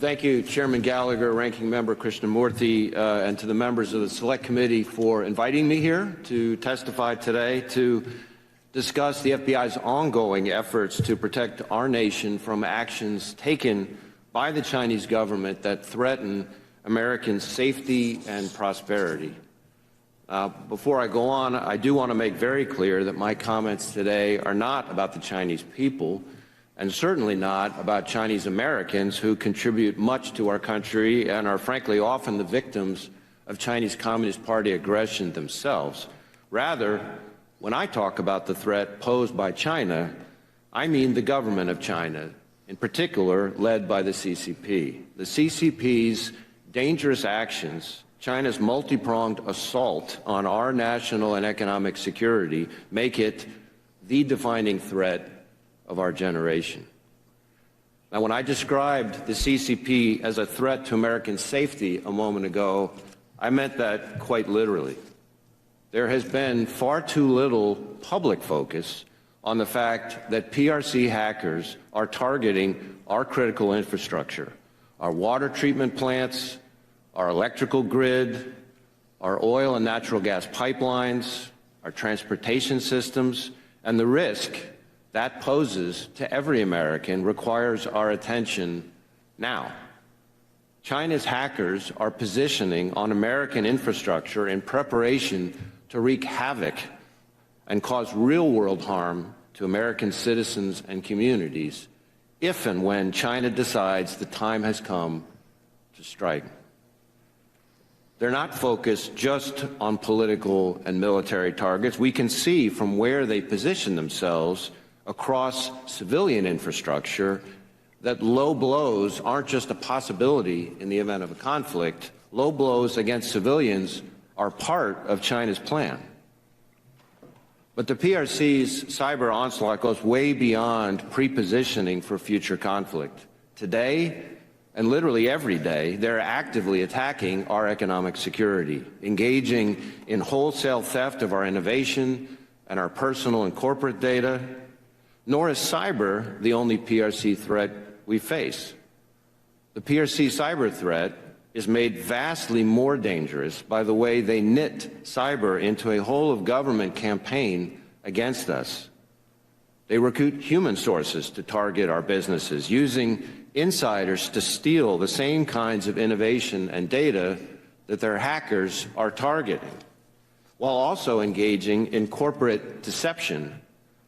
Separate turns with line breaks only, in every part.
Thank you, Chairman Gallagher, Ranking Member Krishnamurthy, and to the members of the Select Committee for inviting me here to testify today to discuss the FBI's ongoing efforts to protect our nation from actions taken by the Chinese government that threaten Americans' safety and prosperity. Before I go on, I do want to make very clear that my comments today are not about the Chinese people, and certainly not about Chinese Americans who contribute much to our country and are frankly often the victims of Chinese Communist Party aggression themselves. Rather, when I talk about the threat posed by China, I mean the government of China, in particular led by the CCP. The CCP's dangerous actions, China's multi-pronged assault on our national and economic security, make it the defining threat of our generation. Now, when I described the CCP as a threat to American safety a moment ago, I meant that quite literally. There has been far too little public focus on the fact that PRC hackers are targeting our critical infrastructure, our water treatment plants, our electrical grid, our oil and natural gas pipelines, our transportation systems, and the risk that poses to every American requires our attention now. China's hackers are positioning on American infrastructure in preparation to wreak havoc and cause real-world harm to American citizens and communities if and when China decides the time has come to strike. They're not focused just on political and military targets. We can see from where they position themselves across civilian infrastructure that low blows aren't just a possibility in the event of a conflict. Low blows against civilians are part of China's plan. But the PRC's cyber onslaught goes way beyond pre-positioning for future conflict. Today, and literally every day, they're actively attacking our economic security, engaging in wholesale theft of our innovation and our personal and corporate data. Nor is cyber the only PRC threat we face. The PRC cyber threat is made vastly more dangerous by the way they knit cyber into a whole-of-government campaign against us. They recruit human sources to target our businesses, using insiders to steal the same kinds of innovation and data that their hackers are targeting, while also engaging in corporate deception,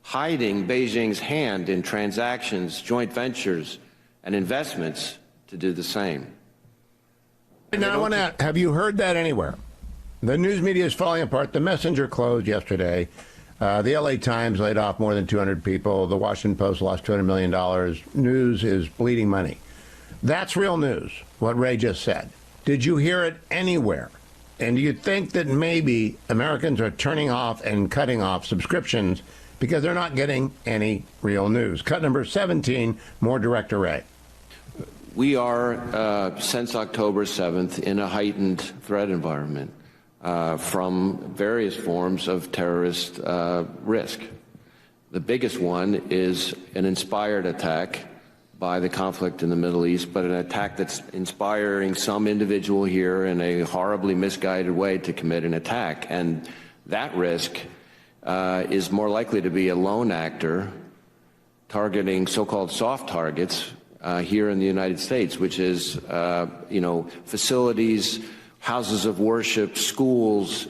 hiding Beijing's hand in transactions, joint ventures, and investments to do the same.
Now, I want to ask, have you heard that anywhere? The news media is falling apart. The Messenger closed yesterday. The LA Times laid off more than 200 people. The Washington Post lost $200 million. News is bleeding money. That's real news, what Ray just said. Did you hear it anywhere? And do you think that maybe Americans are turning off and cutting off subscriptions because they're not getting any real news? Cut number 17, more Director Ray.
We are, since October 7th, in a heightened threat environment from various forms of terrorist risk. The biggest one is an inspired attack by the conflict in the Middle East, but an attack that's inspiring some individual here in a horribly misguided way to commit an attack. And that risk is more likely to be a lone actor targeting so-called soft targets here in the United States, which is, facilities, houses of worship, schools,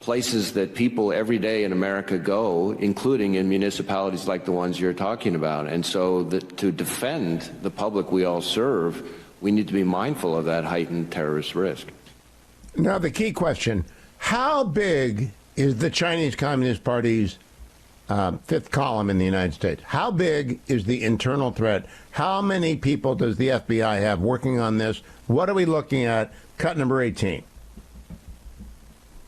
places that people every day in America go, including in municipalities like the ones you're talking about. And so to defend the public we all serve, we need to be mindful of that heightened terrorist risk.
Now, the key question, how big is the Chinese Communist Party's fifth column in the United States? How big is the internal threat? How many people does the FBI have working on this? What are we looking at? Cut number 18.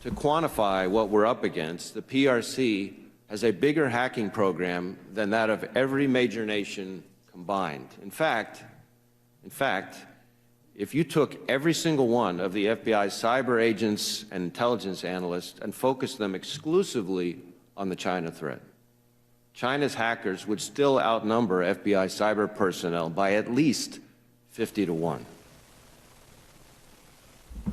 To quantify what we're up against, the PRC has a bigger hacking program than that of every major nation combined. In fact, if you took every single one of the FBI's cyber agents and intelligence analysts and focused them exclusively on the China threat, China's hackers would still outnumber FBI cyber personnel by at least 50 to 1.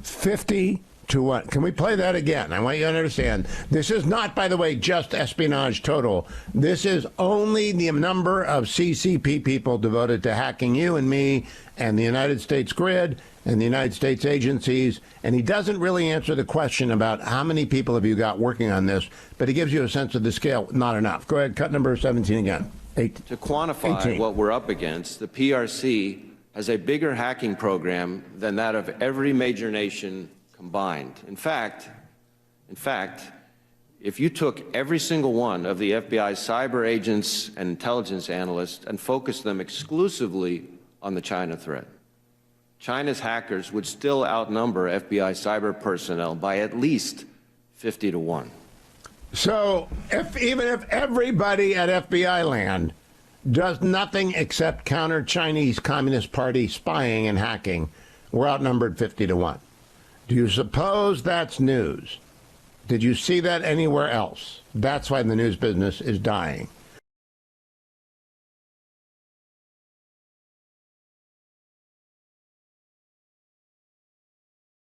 50 to 1. Can we play that again? I want you to understand. This is not, by the way, just espionage total. This is only the number of CCP people devoted to hacking you and me and the United States grid and the United States agencies. And he doesn't really answer the question about how many people have you got working on this, but he gives you a sense of the scale. Not enough. Go ahead, cut number 17 again.
To quantify
18.
what we're up against, the PRC has a bigger hacking program than that of every major nation combined. In fact, if you took every single one of the FBI's cyber agents and intelligence analysts and focused them exclusively on the China threat, China's hackers would still outnumber FBI cyber personnel by at least 50 to 1.
So even if everybody at FBI land does nothing except counter Chinese Communist Party spying and hacking, we're outnumbered 50 to 1. Do you suppose that's news? Did you see that anywhere else? That's why the news business is dying.